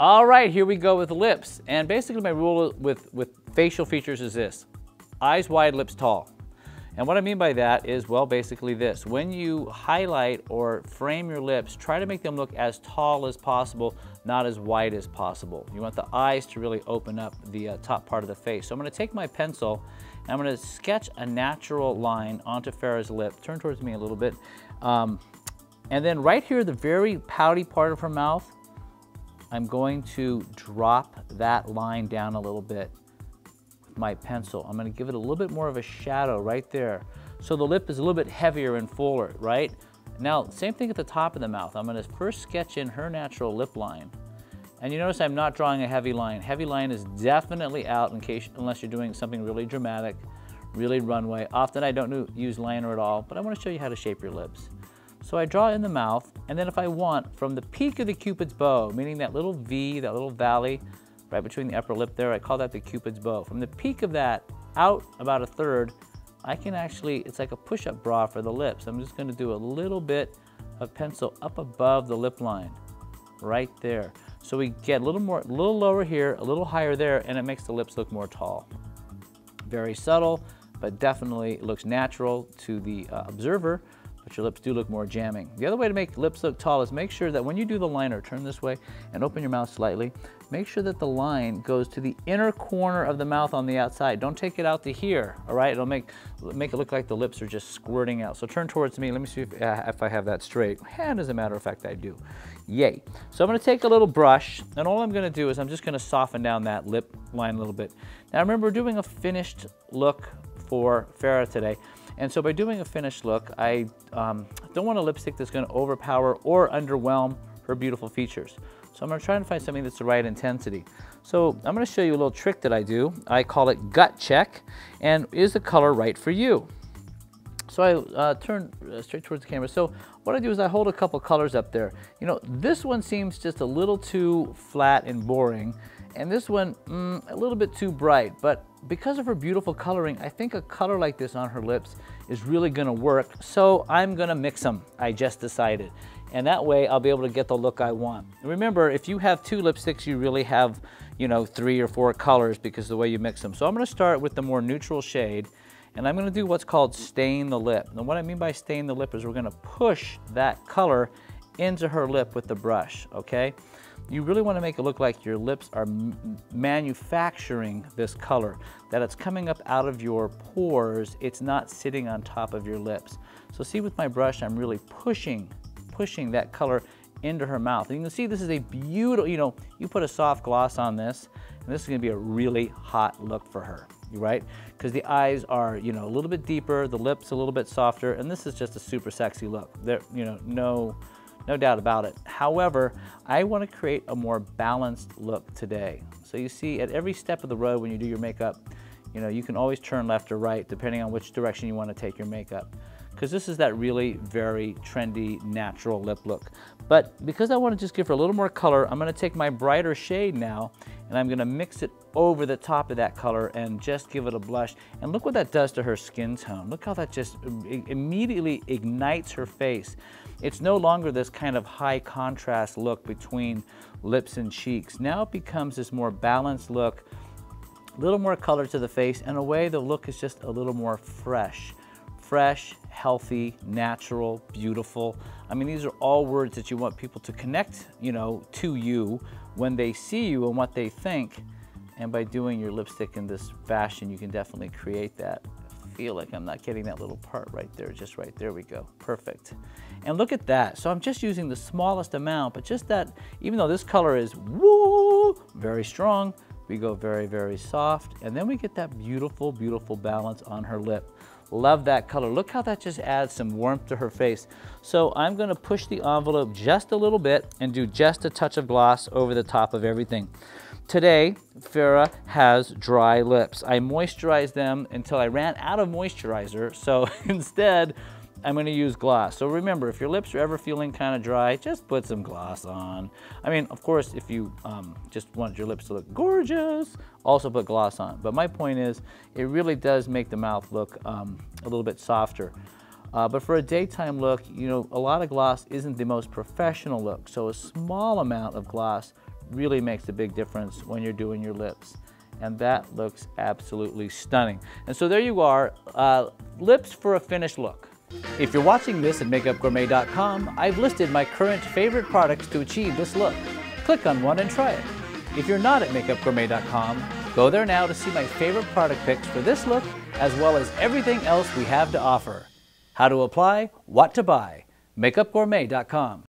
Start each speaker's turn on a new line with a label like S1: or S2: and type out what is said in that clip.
S1: All right, here we go with lips. And basically my rule with facial features is this: eyes wide, lips tall. And what I mean by that is, well, basically this. When you highlight or frame your lips, try to make them look as tall as possible, not as wide as possible. You want the eyes to really open up the top part of the face. So I'm going to take my pencil and I'm going to sketch a natural line onto Farrah's lip. Turn towards me a little bit. And then right here, the very pouty part of her mouth, I'm going to drop that line down a little bit. My pencil. I'm going to give it a little bit more of a shadow right there. So the lip is a little bit heavier and fuller, right? Now, same thing at the top of the mouth. I'm going to first sketch in her natural lip line. And you notice I'm not drawing a heavy line. Heavy line is definitely out unless you're doing something really dramatic, really runway. Often I don't use liner at all, but I want to show you how to shape your lips. So I draw in the mouth, and then if I want, from the peak of the Cupid's bow, meaning that little V, that little valley, right between the upper lip there, I call that the Cupid's bow. From the peak of that out about a third, I can actually, it's like a push-up bra for the lips. I'm just going to do a little bit of pencil up above the lip line, right there. So we get a little lower here, a little higher there, and it makes the lips look more tall. Very subtle, but definitely looks natural to the observer. But your lips do look more jamming. The other way to make lips look tall is make sure that when you do the liner, turn this way and open your mouth slightly, make sure that the line goes to the inner corner of the mouth on the outside. Don't take it out to here, all right? It'll make it look like the lips are just squirting out. So turn towards me. Let me see if I have that straight. And as a matter of fact, I do. Yay. So I'm going to take a little brush, and all I'm going to do is I'm just going to soften down that lip line a little bit. Now remember, we're doing a finished look for Farrah today. And so by doing a finished look, I don't want a lipstick that's going to overpower or underwhelm her beautiful features. So I'm going to try and find something that's the right intensity. So I'm going to show you a little trick that I do. I call it gut check. And is the color right for you? So I turn straight towards the camera. So what I do is I hold a couple colors up there. You know, this one seems just a little too flat and boring. And this one, a little bit too bright. But because of her beautiful coloring, I think a color like this on her lips is really going to work. So I'm going to mix them, I just decided. And that way I'll be able to get the look I want. And remember, if you have two lipsticks, you really have, you know, 3 or 4 colors because of the way you mix them. So I'm going to start with the more neutral shade. And I'm going to do what's called stain the lip. And what I mean by stain the lip is we're going to push that color into her lip with the brush, okay? You really want to make it look like your lips are manufacturing this color, that it's coming up out of your pores, it's not sitting on top of your lips. So see, with my brush, I'm really pushing that color into her mouth. And you can see this is a beautiful, you know, you put a soft gloss on this, and this is going to be a really hot look for her, right? Because the eyes are, you know, a little bit deeper, the lips a little bit softer, and this is just a super sexy look. There, you know, no doubt about it. However, I want to create a more balanced look today. So you see, at every step of the road when you do your makeup, you know, you can always turn left or right depending on which direction you want to take your makeup. Because this is that really very trendy, natural lip look. But because I want to just give her a little more color, I'm going to take my brighter shade now, and I'm going to mix it over the top of that color and just give it a blush. And look what that does to her skin tone. Look how that just immediately ignites her face. It's no longer this kind of high contrast look between lips and cheeks. Now it becomes this more balanced look, a little more color to the face, and in a way the look is just a little more fresh. Fresh, healthy, natural, beautiful. I mean, these are all words that you want people to connect, you know, to you when they see you and what they think. And by doing your lipstick in this fashion, you can definitely create that. I feel like I'm not getting that little part right there, just right there we go. Perfect. And look at that. So I'm just using the smallest amount, but just that, even though this color is woo, very strong, we go very, very soft, and then we get that beautiful, beautiful balance on her lip. Love that color. Look how that just adds some warmth to her face. So I'm going to push the envelope just a little bit and do just a touch of gloss over the top of everything. Today, Farrah has dry lips. I moisturized them until I ran out of moisturizer, so instead I'm going to use gloss. So remember, if your lips are ever feeling kind of dry, just put some gloss on. I mean, of course, if you just want your lips to look gorgeous, also put gloss on. But my point is, it really does make the mouth look a little bit softer. But for a daytime look, you know, a lot of gloss isn't the most professional look. So a small amount of gloss really makes a big difference when you're doing your lips. And that looks absolutely stunning. And so there you are, lips for a finished look. If you're watching this at makeupgourmet.com, I've listed my current favorite products to achieve this look. Click on one and try it. If you're not at makeupgourmet.com, go there now to see my favorite product picks for this look, as well as everything else we have to offer. How to apply, what to buy, makeupgourmet.com.